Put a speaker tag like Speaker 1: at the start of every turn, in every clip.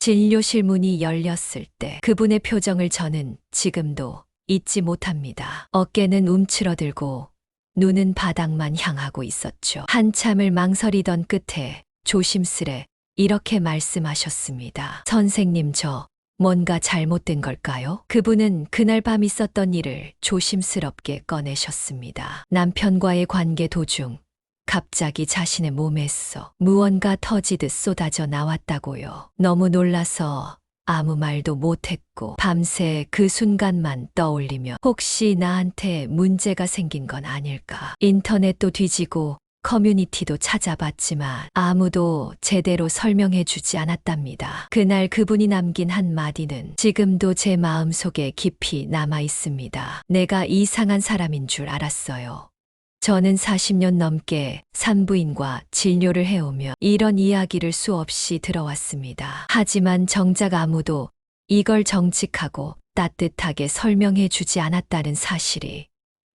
Speaker 1: 진료실 문이 열렸을 때 그분의 표정을 저는 지금도 잊지 못합니다. 어깨는 움츠러들고 눈은 바닥만 향하고 있었죠. 한참을 망설이던 끝에 조심스레 이렇게 말씀하셨습니다. 선생님, 저 뭔가 잘못된 걸까요? 그분은 그날 밤 있었던 일을 조심스럽게 꺼내셨습니다. 남편과의 관계 도중 갑자기 자신의 몸에서 무언가 터지듯 쏟아져 나왔다고요. 너무 놀라서 아무 말도 못했고 밤새 그 순간만 떠올리며 혹시 나한테 문제가 생긴 건 아닐까. 인터넷도 뒤지고 커뮤니티도 찾아봤지만 아무도 제대로 설명해 주지 않았답니다. 그날 그분이 남긴 한마디는 지금도 제 마음속에 깊이 남아 있습니다. 내가 이상한 사람인 줄 알았어요. 저는 40년 넘게 산부인과 진료를 해오며 이런 이야기를 수없이 들어왔습니다. 하지만 정작 아무도 이걸 정직하고 따뜻하게 설명해 주지 않았다는 사실이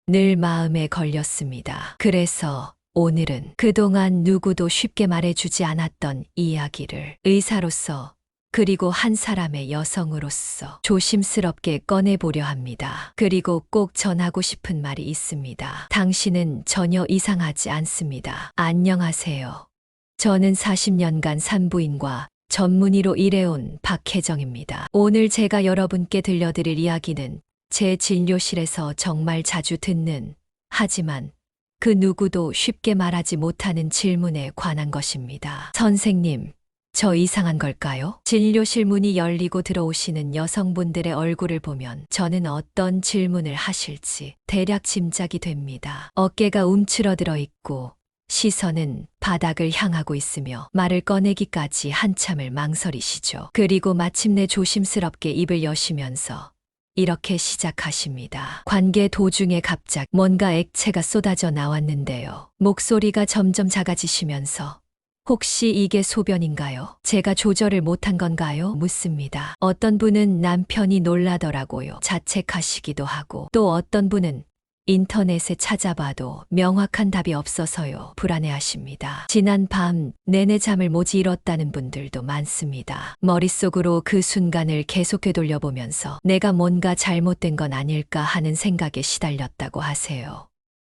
Speaker 1: 늘 마음에 걸렸습니다. 그래서 오늘은 그동안 누구도 쉽게 말해주지 않았던 이야기를 의사로서 그리고 한 사람의 여성으로서 조심스럽게 꺼내보려 합니다. 그리고 꼭 전하고 싶은 말이 있습니다. 당신은 전혀 이상하지 않습니다. 안녕하세요. 저는 40년간 산부인과 전문의로 일해온 박혜정입니다. 오늘 제가 여러분께 들려드릴 이야기는 제 진료실에서 정말 자주 듣는, 하지만 그 누구도 쉽게 말하지 못하는 질문에 관한 것입니다. 선생님, 저 이상한 걸까요? 진료실 문이 열리고 들어오시는 여성분들의 얼굴을 보면 저는 어떤 질문을 하실지 대략 짐작이 됩니다. 어깨가 움츠러들어 있고 시선은 바닥을 향하고 있으며 말을 꺼내기까지 한참을 망설이시죠. 그리고 마침내 조심스럽게 입을 여시면서 이렇게 시작하십니다. 관계 도중에 갑자기 뭔가 액체가 쏟아져 나왔는데요. 목소리가 점점 작아지시면서 혹시 이게 소변인가요? 제가 조절을 못한 건가요? 묻습니다. 어떤 분은 남편이 놀라더라고요. 자책하시기도 하고 또 어떤 분은 인터넷에 찾아봐도 명확한 답이 없어서요. 불안해하십니다. 지난 밤 내내 잠을 못 이뤘다는 분들도 많습니다. 머릿속으로 그 순간을 계속 되돌려보면서 내가 뭔가 잘못된 건 아닐까 하는 생각에 시달렸다고 하세요.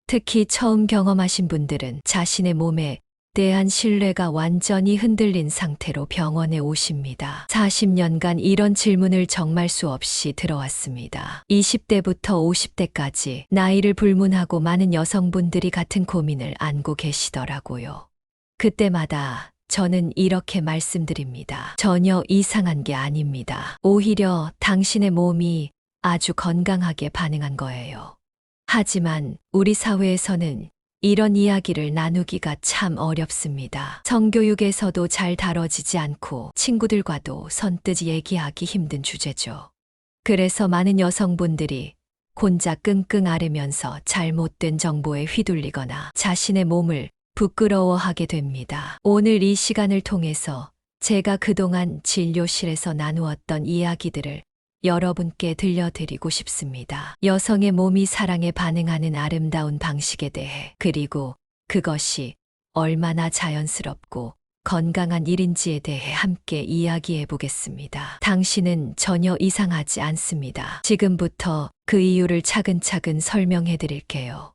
Speaker 1: 특히 처음 경험하신 분들은 자신의 몸에 대한 신뢰가 완전히 흔들린 상태로 병원에 오십니다. 40년간 이런 질문을 정말 수없이 들어왔습니다. 20대부터 50대까지 나이를 불문하고 많은 여성분들이 같은 고민을 안고 계시더라고요. 그때마다 저는 이렇게 말씀드립니다. 전혀 이상한 게 아닙니다. 오히려 당신의 몸이 아주 건강하게 반응한 거예요. 하지만 우리 사회에서는 이런 이야기를 나누기가 참 어렵습니다. 성교육에서도 잘 다뤄지지 않고 친구들과도 선뜻 얘기하기 힘든 주제죠. 그래서 많은 여성분들이 혼자 끙끙 앓으면서 잘못된 정보에 휘둘리거나 자신의 몸을 부끄러워하게 됩니다. 오늘 이 시간을 통해서 제가 그동안 진료실에서 나누었던 이야기들을 여러분께 들려드리고 싶습니다. 여성의 몸이 사랑에 반응하는 아름다운 방식에 대해, 그리고 그것이 얼마나 자연스럽고 건강한 일인지에 대해 함께 이야기해 보겠습니다. 당신은 전혀 이상하지 않습니다. 지금부터 그 이유를 차근차근 설명해 드릴게요.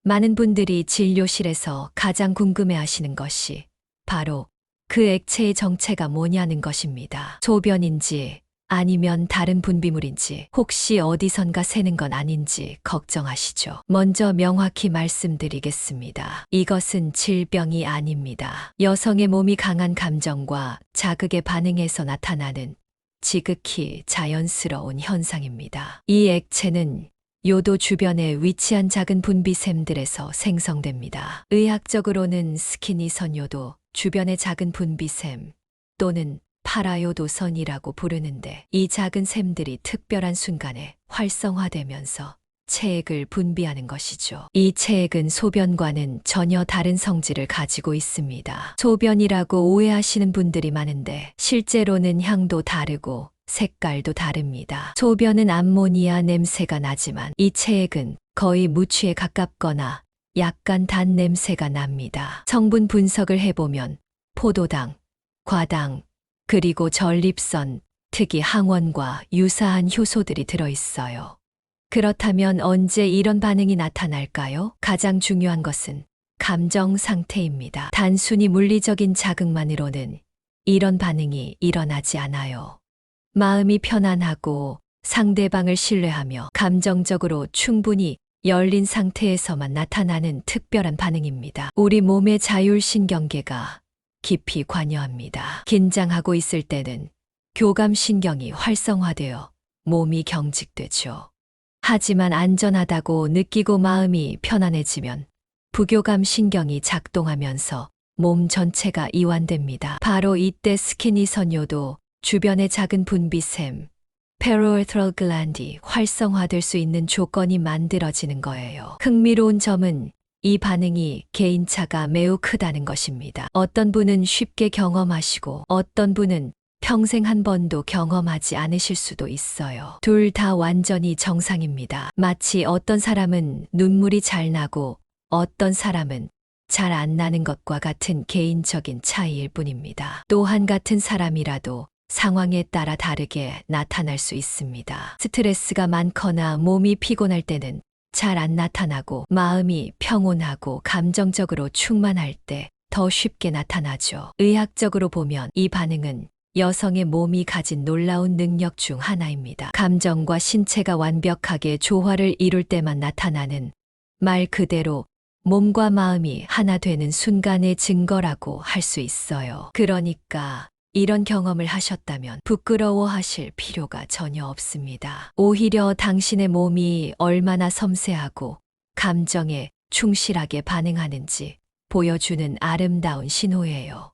Speaker 1: 많은 분들이 진료실에서 가장 궁금해 하시는 것이 바로 그 액체의 정체가 뭐냐는 것입니다. 소변인지 아니면 다른 분비물인지 혹시 어디선가 새는 건 아닌지 걱정하시죠. 먼저 명확히 말씀드리겠습니다. 이것은 질병이 아닙니다. 여성의 몸이 강한 감정과 자극에 반응해서 나타나는 지극히 자연스러운 현상입니다. 이 액체는 요도 주변에 위치한 작은 분비샘들에서 생성됩니다. 의학적으로는 스키니선요도 주변의 작은 분비샘 또는 파라요도선이라고 부르는데, 이 작은 샘들이 특별한 순간에 활성화되면서 체액을 분비하는 것이죠. 이 체액은 소변과는 전혀 다른 성질을 가지고 있습니다. 소변이라고 오해하시는 분들이 많은데 실제로는 향도 다르고 색깔도 다릅니다. 소변은 암모니아 냄새가 나지만 이 체액은 거의 무취에 가깝거나 약간 단 냄새가 납니다. 성분 분석을 해보면 포도당, 과당, 그리고 전립선, 특히 항원과 유사한 효소들이 들어있어요. 그렇다면 언제 이런 반응이 나타날까요? 가장 중요한 것은 감정 상태입니다. 단순히 물리적인 자극만으로는 이런 반응이 일어나지 않아요. 마음이 편안하고 상대방을 신뢰하며 감정적으로 충분히 열린 상태에서만 나타나는 특별한 반응입니다. 우리 몸의 자율신경계가 깊이 관여합니다. 긴장하고 있을 때는 교감신경이 활성화되어 몸이 경직되죠. 하지만 안전하다고 느끼고 마음이 편안해지면 부교감신경이 작동하면서 몸 전체가 이완됩니다. 바로 이때 스키니선요도 주변의 작은 분비샘, 페로에트럴 글란디 활성화될 수 있는 조건이 만들어지는 거예요. 흥미로운 점은 이 반응이 개인차가 매우 크다는 것입니다. 어떤 분은 쉽게 경험하시고 어떤 분은 평생 한 번도 경험하지 않으실 수도 있어요. 둘 다 완전히 정상입니다. 마치 어떤 사람은 눈물이 잘 나고 어떤 사람은 잘 안 나는 것과 같은 개인적인 차이일 뿐입니다. 또한 같은 사람이라도 상황에 따라 다르게 나타날 수 있습니다. 스트레스가 많거나 몸이 피곤할 때는 잘 안 나타나고 마음이 평온하고 감정적으로 충만할 때 더 쉽게 나타나죠. 의학적으로 보면 이 반응은 여성의 몸이 가진 놀라운 능력 중 하나입니다. 감정과 신체가 완벽하게 조화를 이룰 때만 나타나는 말 그대로 몸과 마음이 하나 되는 순간의 증거라고 할 수 있어요. 그러니까 이런 경험을 하셨다면 부끄러워하실 필요가 전혀 없습니다. 오히려 당신의 몸이 얼마나 섬세하고 감정에 충실하게 반응하는지 보여주는 아름다운 신호예요.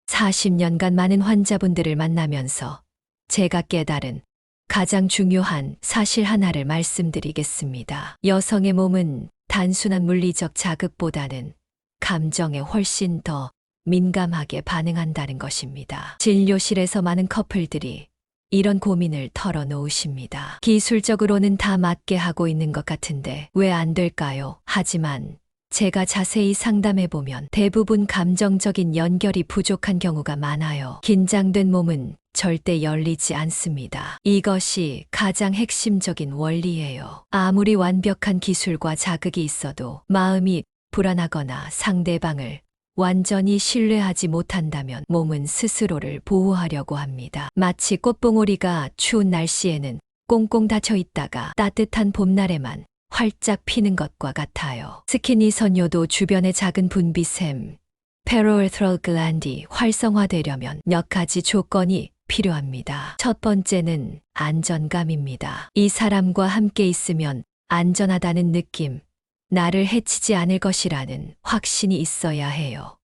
Speaker 1: 40년간 많은 환자분들을 만나면서 제가 깨달은 가장 중요한 사실 하나를 말씀드리겠습니다. 여성의 몸은 단순한 물리적 자극보다는 감정에 훨씬 더 민감하게 반응한다는 것입니다. 진료실에서 많은 커플들이 이런 고민을 털어놓으십니다. 기술적으로는 다 맞게 하고 있는 것 같은데 왜 안 될까요? 하지만 제가 자세히 상담해보면 대부분 감정적인 연결이 부족한 경우가 많아요. 긴장된 몸은 절대 열리지 않습니다. 이것이 가장 핵심적인 원리예요. 아무리 완벽한 기술과 자극이 있어도 마음이 불안하거나 상대방을 완전히 신뢰하지 못한다면 몸은 스스로를 보호하려고 합니다. 마치 꽃봉오리가 추운 날씨에는 꽁꽁 닫혀 있다가 따뜻한 봄날에만 활짝 피는 것과 같아요. 스키니선요도 주변의 작은 분비샘, 페로에트럴 글란디 활성화되려면 몇 가지 조건이 필요합니다. 첫 번째는 안전감입니다. 이 사람과 함께 있으면 안전하다는 느낌, 나를 해치지 않을 것이라는 확신이 있어야 해요.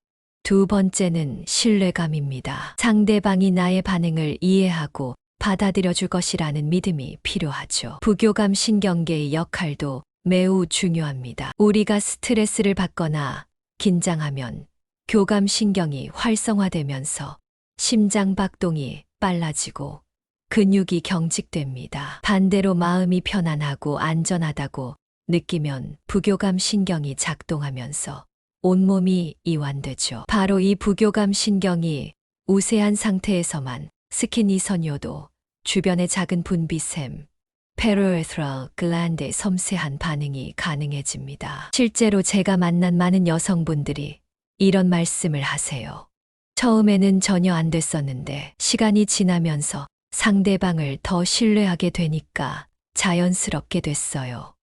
Speaker 1: 두 번째는 신뢰감입니다. 상대방이 나의 반응을 이해하고 받아들여 줄 것이라는 믿음이 필요하죠. 부교감 신경계의 역할도 매우 중요합니다. 우리가 스트레스를 받거나 긴장하면 교감 신경이 활성화되면서 심장 박동이 빨라지고 근육이 경직됩니다. 반대로 마음이 편안하고 안전하다고 느끼면 부교감 신경이 작동하면서 온몸이 이완되죠. 바로 이 부교감 신경이 우세한 상태에서만 스키니선요도 주변의 작은 분비샘, 페로에트럴 글란드의 섬세한 반응이 가능해집니다. 실제로 제가 만난 많은 여성분들이 이런 말씀을 하세요. 처음에는 전혀 안 됐었는데 시간이 지나면서 상대방을 더 신뢰하게 되니까 자연스럽게 됐어요.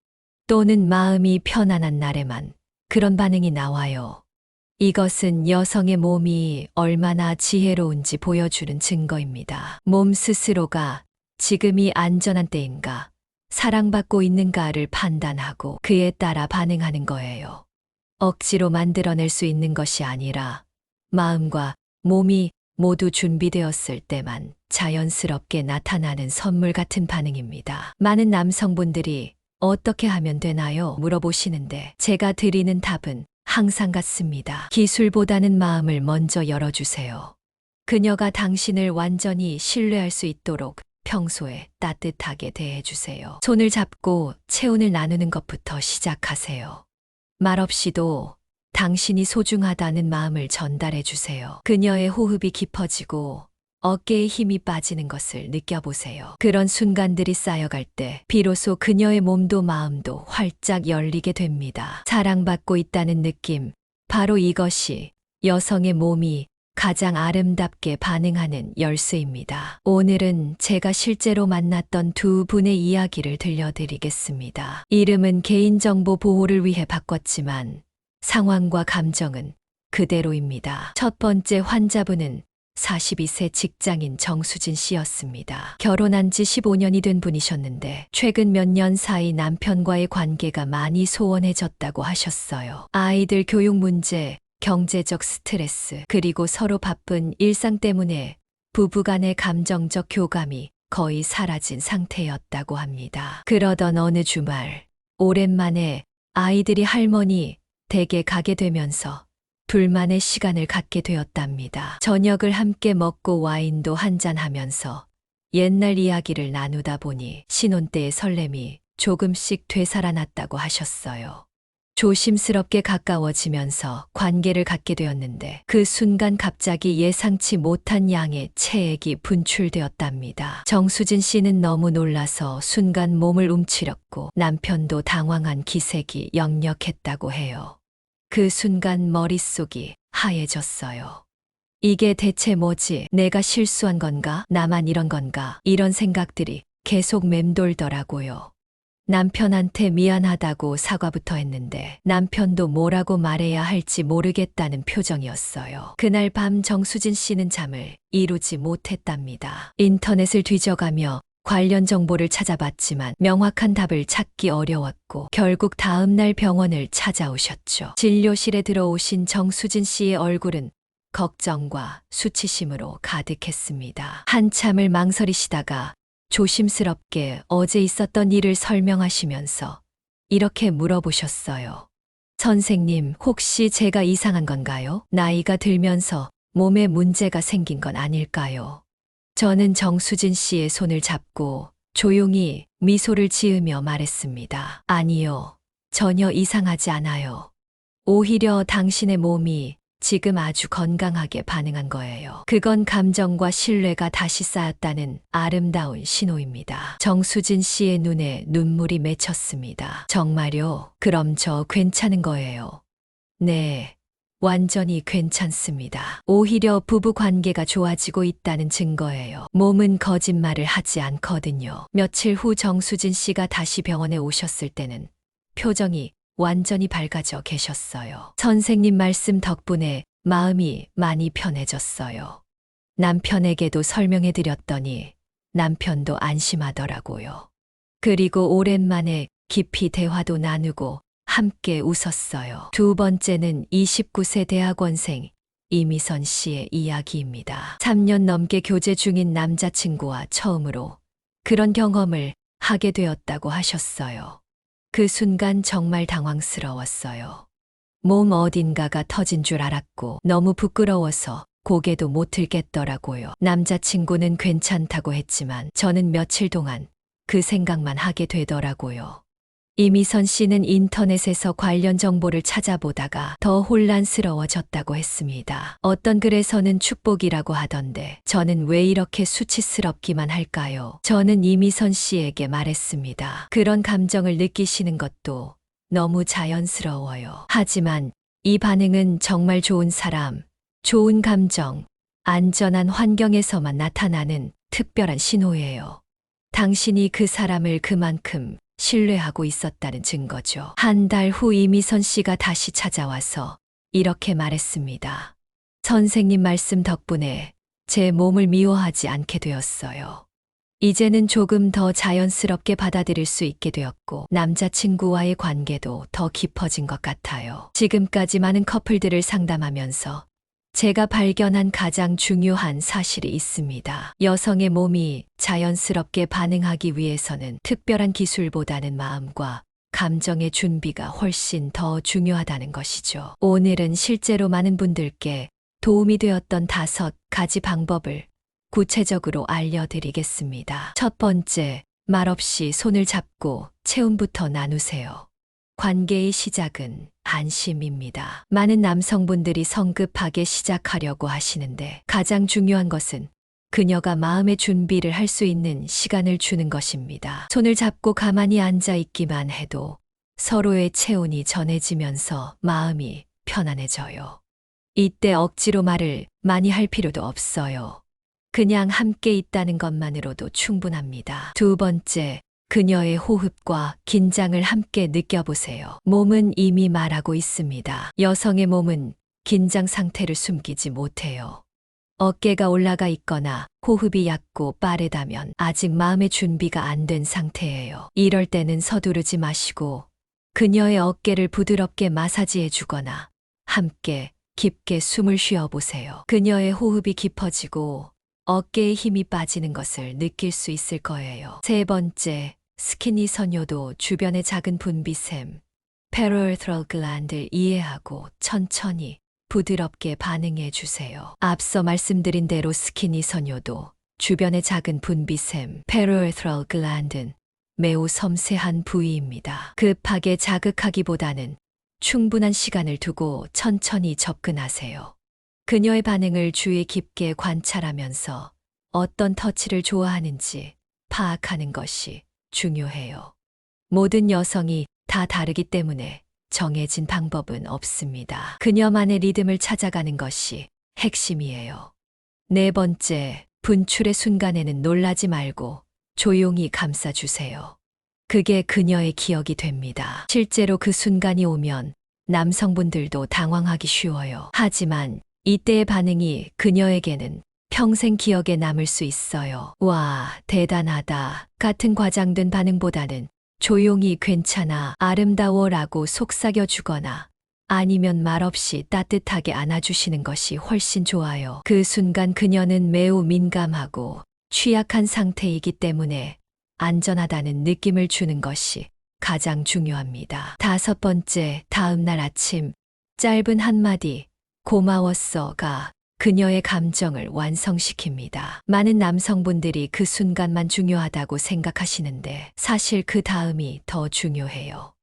Speaker 1: 또는 마음이 편안한 날에만 그런 반응이 나와요. 이것은 여성의 몸이 얼마나 지혜로운지 보여주는 증거입니다. 몸 스스로가 지금이 안전한 때인가, 사랑받고 있는가를 판단하고 그에 따라 반응하는 거예요. 억지로 만들어낼 수 있는 것이 아니라 마음과 몸이 모두 준비되었을 때만 자연스럽게 나타나는 선물 같은 반응입니다. 많은 남성분들이 어떻게 하면 되나요? 물어보시는데 제가 드리는 답은 항상 같습니다. 기술보다는 마음을 먼저 열어주세요. 그녀가 당신을 완전히 신뢰할 수 있도록 평소에 따뜻하게 대해주세요. 손을 잡고 체온을 나누는 것부터 시작하세요. 말없이도 당신이 소중하다는 마음을 전달해 주세요. 그녀의 호흡이 깊어지고 어깨에 힘이 빠지는 것을 느껴보세요. 그런 순간들이 쌓여갈 때 비로소 그녀의 몸도 마음도 활짝 열리게 됩니다. 사랑받고 있다는 느낌, 바로 이것이 여성의 몸이 가장 아름답게 반응하는 열쇠입니다. 오늘은 제가 실제로 만났던 두 분의 이야기를 들려드리겠습니다. 이름은 개인정보 보호를 위해 바꿨지만 상황과 감정은 그대로입니다. 첫 번째 환자분은 42세 직장인 정수진 씨였습니다. 결혼한 지 15년이 된 분이셨는데 최근 몇 년 사이 남편과의 관계가 많이 소원해졌다고 하셨어요. 아이들 교육 문제, 경제적 스트레스, 그리고 서로 바쁜 일상 때문에 부부간의 감정적 교감이 거의 사라진 상태였다고 합니다. 그러던 어느 주말, 오랜만에 아이들이 할머니 댁에 가게 되면서 둘만의 시간을 갖게 되었답니다. 저녁을 함께 먹고 와인도 한잔하면서 옛날 이야기를 나누다 보니 신혼 때의 설렘이 조금씩 되살아났다고 하셨어요. 조심스럽게 가까워지면서 관계를 갖게 되었는데 그 순간 갑자기 예상치 못한 양의 체액이 분출되었답니다. 정수진 씨는 너무 놀라서 순간 몸을 움츠렸고 남편도 당황한 기색이 역력했다고 해요. 그 순간 머릿속이 하얘졌어요. 이게 대체 뭐지? 내가 실수한 건가? 나만 이런 건가? 이런 생각들이 계속 맴돌더라고요. 남편한테 미안하다고 사과부터 했는데 남편도 뭐라고 말해야 할지 모르겠다는 표정이었어요. 그날 밤 정수진 씨는 잠을 이루지 못했답니다. 인터넷을 뒤져가며 관련 정보를 찾아봤지만 명확한 답을 찾기 어려웠고 결국 다음 날 병원을 찾아오셨죠. 진료실에 들어오신 정수진 씨의 얼굴은 걱정과 수치심으로 가득했습니다. 한참을 망설이시다가 조심스럽게 어제 있었던 일을 설명하시면서 이렇게 물어보셨어요. 선생님, 혹시 제가 이상한 건가요? 나이가 들면서 몸에 문제가 생긴 건 아닐까요? 저는 정수진 씨의 손을 잡고 조용히 미소를 지으며 말했습니다. 아니요, 전혀 이상하지 않아요. 오히려 당신의 몸이 지금 아주 건강하게 반응한 거예요. 그건 감정과 신뢰가 다시 쌓였다는 아름다운 신호입니다. 정수진 씨의 눈에 눈물이 맺혔습니다. 정말요? 그럼 저 괜찮은 거예요? 네, 완전히 괜찮습니다. 오히려 부부 관계가 좋아지고 있다는 증거예요. 몸은 거짓말을 하지 않거든요. 며칠 후 정수진 씨가 다시 병원에 오셨을 때는 표정이 완전히 밝아져 계셨어요. 선생님 말씀 덕분에 마음이 많이 편해졌어요. 남편에게도 설명해 드렸더니 남편도 안심하더라고요. 그리고 오랜만에 깊이 대화도 나누고 함께 웃었어요. 두 번째는 29세 대학원생 이미선 씨의 이야기입니다. 3년 넘게 교제 중인 남자친구와 처음으로 그런 경험을 하게 되었다고 하셨어요. 그 순간 정말 당황스러웠어요. 몸 어딘가가 터진 줄 알았고 너무 부끄러워서 고개도 못 들겠더라고요. 남자친구는 괜찮다고 했지만 저는 며칠 동안 그 생각만 하게 되더라고요. 이미선 씨는 인터넷에서 관련 정보를 찾아보다가 더 혼란스러워졌다고 했습니다. 어떤 글에서는 축복이라고 하던데 저는 왜 이렇게 수치스럽기만 할까요? 저는 이미선 씨에게 말했습니다. 그런 감정을 느끼시는 것도 너무 자연스러워요. 하지만 이 반응은 정말 좋은 사람, 좋은 감정, 안전한 환경에서만 나타나는 특별한 신호예요. 당신이 그 사람을 그만큼 신뢰하고 있었다는 증거죠. 한 달 후 이미선 씨가 다시 찾아와서 이렇게 말했습니다. 선생님 말씀 덕분에 제 몸을 미워하지 않게 되었어요. 이제는 조금 더 자연스럽게 받아들일 수 있게 되었고 남자친구와의 관계도 더 깊어진 것 같아요. 지금까지 많은 커플들을 상담하면서 제가 발견한 가장 중요한 사실이 있습니다. 여성의 몸이 자연스럽게 반응하기 위해서는 특별한 기술보다는 마음과 감정의 준비가 훨씬 더 중요하다는 것이죠. 오늘은 실제로 많은 분들께 도움이 되었던 5가지 방법을 구체적으로 알려드리겠습니다. 첫 번째, 말없이 손을 잡고 체온부터 나누세요. 관계의 시작은 안심입니다. 많은 남성분들이 성급하게 시작하려고 하시는데 가장 중요한 것은 그녀가 마음의 준비를 할 수 있는 시간을 주는 것입니다. 손을 잡고 가만히 앉아 있기만 해도 서로의 체온이 전해지면서 마음이 편안해져요. 이때 억지로 말을 많이 할 필요도 없어요. 그냥 함께 있다는 것만으로도 충분합니다. 두 번째, 그녀의 호흡과 긴장을 함께 느껴보세요. 몸은 이미 말하고 있습니다. 여성의 몸은 긴장 상태를 숨기지 못해요. 어깨가 올라가 있거나 호흡이 얕고 빠르다면 아직 마음의 준비가 안 된 상태예요. 이럴 때는 서두르지 마시고 그녀의 어깨를 부드럽게 마사지해 주거나 함께 깊게 숨을 쉬어 보세요. 그녀의 호흡이 깊어지고 어깨에 힘이 빠지는 것을 느낄 수 있을 거예요. 세 번째, 스키니 선요도 주변의 작은 분비샘, 페로에트럴 글란드를 이해하고 천천히 부드럽게 반응해 주세요. 앞서 말씀드린 대로 스키니 선요도 주변의 작은 분비샘, 페로에트럴 글란드는 매우 섬세한 부위입니다. 급하게 자극하기보다는 충분한 시간을 두고 천천히 접근하세요. 그녀의 반응을 주의 깊게 관찰하면서 어떤 터치를 좋아하는지 파악하는 것이 중요해요. 모든 여성이 다 다르기 때문에 정해진 방법은 없습니다. 그녀만의 리듬을 찾아가는 것이 핵심이에요. 네 번째, 분출의 순간에는 놀라지 말고 조용히 감싸주세요. 그게 그녀의 기억이 됩니다. 실제로 그 순간이 오면 남성분들도 당황하기 쉬워요. 하지만 이때의 반응이 그녀에게는 평생 기억에 남을 수 있어요. 와, 대단하다 같은 과장된 반응보다는 조용히 괜찮아, 아름다워 라고 속삭여 주거나 아니면 말없이 따뜻하게 안아주시는 것이 훨씬 좋아요. 그 순간 그녀는 매우 민감하고 취약한 상태이기 때문에 안전하다는 느낌을 주는 것이 가장 중요합니다. 다섯 번째, 다음날 아침, 짧은 한마디, 고마웠어가 그녀의 감정을 완성시킵니다. 많은 남성분들이 그 순간만 중요하다고 생각하시는데 사실 그 다음이 더 중요해요.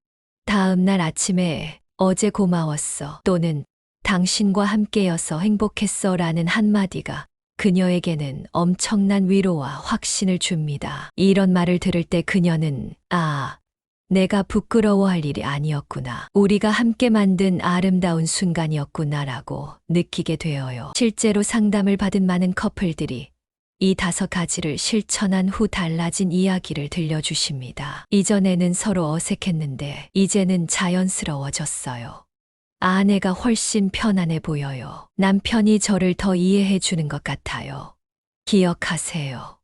Speaker 1: 다음날 아침에 어제 고마웠어 또는 당신과 함께여서 행복했어 라는 한마디가 그녀에게는 엄청난 위로와 확신을 줍니다. 이런 말을 들을 때 그녀는 내가 부끄러워할 일이 아니었구나. 우리가 함께 만든 아름다운 순간이었구나라고 느끼게 되어요. 실제로 상담을 받은 많은 커플들이 이 5가지를 실천한 후 달라진 이야기를 들려주십니다. 이전에는 서로 어색했는데 이제는 자연스러워졌어요. 아내가 훨씬 편안해 보여요. 남편이 저를 더 이해해 주는 것 같아요. 기억하세요.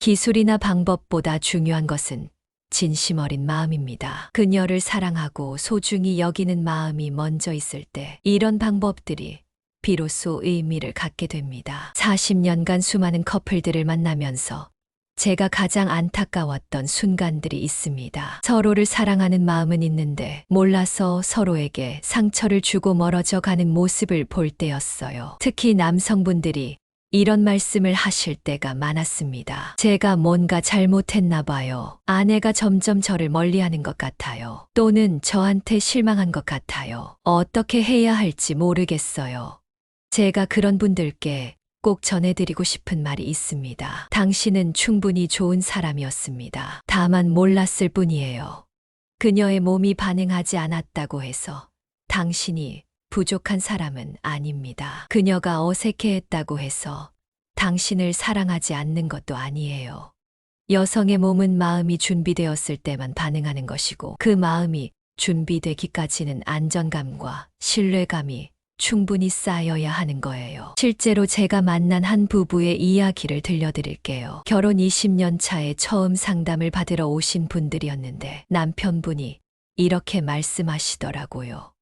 Speaker 1: 기술이나 방법보다 중요한 것은 진심 어린 마음입니다. 그녀를 사랑하고 소중히 여기는 마음이 먼저 있을 때 이런 방법들이 비로소 의미를 갖게 됩니다. 40년간 수많은 커플들을 만나면서 제가 가장 안타까웠던 순간들이 있습니다. 서로를 사랑하는 마음은 있는데 몰라서 서로에게 상처를 주고 멀어져 가는 모습을 볼 때였어요. 특히 남성분들이 이런 말씀을 하실 때가 많았습니다. 제가 뭔가 잘못했나 봐요. 아내가 점점 저를 멀리하는 것 같아요. 또는 저한테 실망한 것 같아요. 어떻게 해야 할지 모르겠어요. 제가 그런 분들께 꼭 전해드리고 싶은 말이 있습니다. 당신은 충분히 좋은 사람이었습니다. 다만 몰랐을 뿐이에요. 그녀의 몸이 반응하지 않았다고 해서 당신이 부족한 사람은 아닙니다. 그녀가 어색해했다고 해서 당신을 사랑하지 않는 것도 아니에요. 여성의 몸은 마음이 준비되었을 때만 반응하는 것이고 그 마음이 준비되기까지는 안정감과 신뢰감이 충분히 쌓여야 하는 거예요. 실제로 제가 만난 한 부부의 이야기를 들려드릴게요. 결혼 20년 차에 처음 상담을 받으러 오신 분들이었는데 남편분이 이렇게 말씀하시더라고요.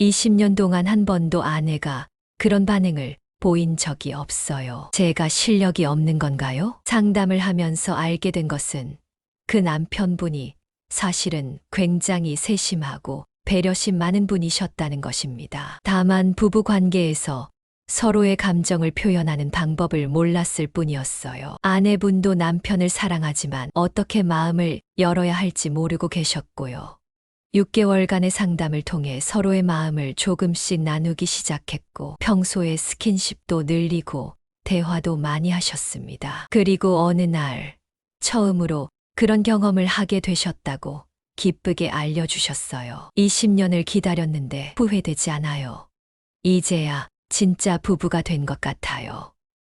Speaker 1: 20년 동안 한 번도 아내가 그런 반응을 보인 적이 없어요. 제가 실력이 없는 건가요? 상담을 하면서 알게 된 것은 그 남편분이 사실은 굉장히 세심하고 배려심 많은 분이셨다는 것입니다. 다만 부부 관계에서 서로의 감정을 표현하는 방법을 몰랐을 뿐이었어요. 아내분도 남편을 사랑하지만 어떻게 마음을 열어야 할지 모르고 계셨고요. 6개월간의 상담을 통해 서로의 마음을 조금씩 나누기 시작했고 평소에 스킨십도 늘리고 대화도 많이 하셨습니다. 그리고 어느 날 처음으로 그런 경험을 하게 되셨다고 기쁘게 알려주셨어요. 20년을 기다렸는데 후회되지 않아요. 이제야 진짜 부부가 된 것 같아요.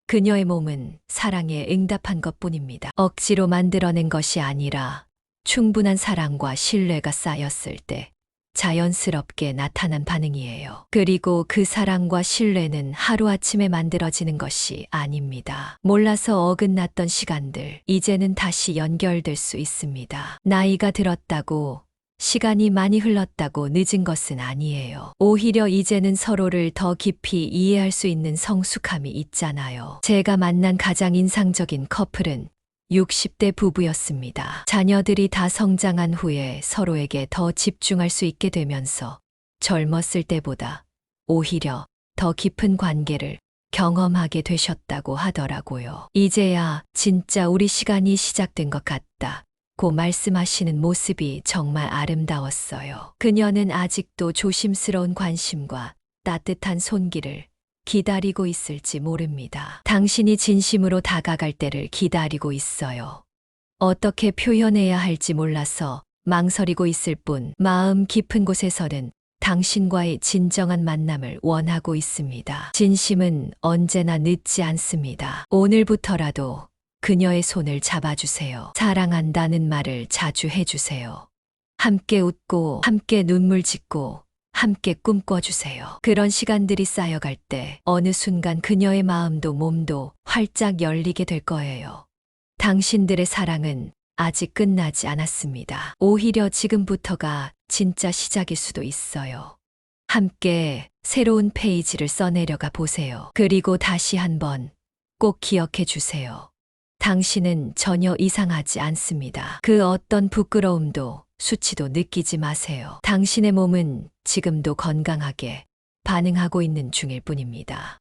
Speaker 1: 그녀의 몸은 사랑에 응답한 것뿐입니다. 억지로 만들어낸 것이 아니라 충분한 사랑과 신뢰가 쌓였을 때 자연스럽게 나타난 반응이에요. 그리고 그 사랑과 신뢰는 하루아침에 만들어지는 것이 아닙니다. 몰라서 어긋났던 시간들, 이제는 다시 연결될 수 있습니다. 나이가 들었다고, 시간이 많이 흘렀다고 늦은 것은 아니에요. 오히려 이제는 서로를 더 깊이 이해할 수 있는 성숙함이 있잖아요. 제가 만난 가장 인상적인 커플은 60대 부부였습니다. 자녀들이 다 성장한 후에 서로에게 더 집중할 수 있게 되면서 젊었을 때보다 오히려 더 깊은 관계를 경험하게 되셨다고 하더라고요. 이제야 진짜 우리 시간이 시작된 것 같다. 고 말씀하시는 모습이 정말 아름다웠어요. 그녀는 아직도 조심스러운 관심과 따뜻한 손길을 기다리고 있을지 모릅니다. 당신이 진심으로 다가갈 때를 기다리고 있어요. 어떻게 표현해야 할지 몰라서 망설이고 있을 뿐 마음 깊은 곳에서는 당신과의 진정한 만남을 원하고 있습니다. 진심은 언제나 늦지 않습니다. 오늘부터라도 그녀의 손을 잡아주세요. 사랑한다는 말을 자주 해주세요. 함께 웃고 함께 눈물 짓고 함께 꿈꿔주세요. 그런 시간들이 쌓여갈 때 어느 순간 그녀의 마음도 몸도 활짝 열리게 될 거예요. 당신들의 사랑은 아직 끝나지 않았습니다. 오히려 지금부터가 진짜 시작일 수도 있어요. 함께 새로운 페이지를 써내려가 보세요. 그리고 다시 한번 꼭 기억해 주세요. 당신은 전혀 이상하지 않습니다. 그 어떤 부끄러움도 수치도 느끼지 마세요. 당신의 몸은 지금도 건강하게 반응하고 있는 중일 뿐입니다.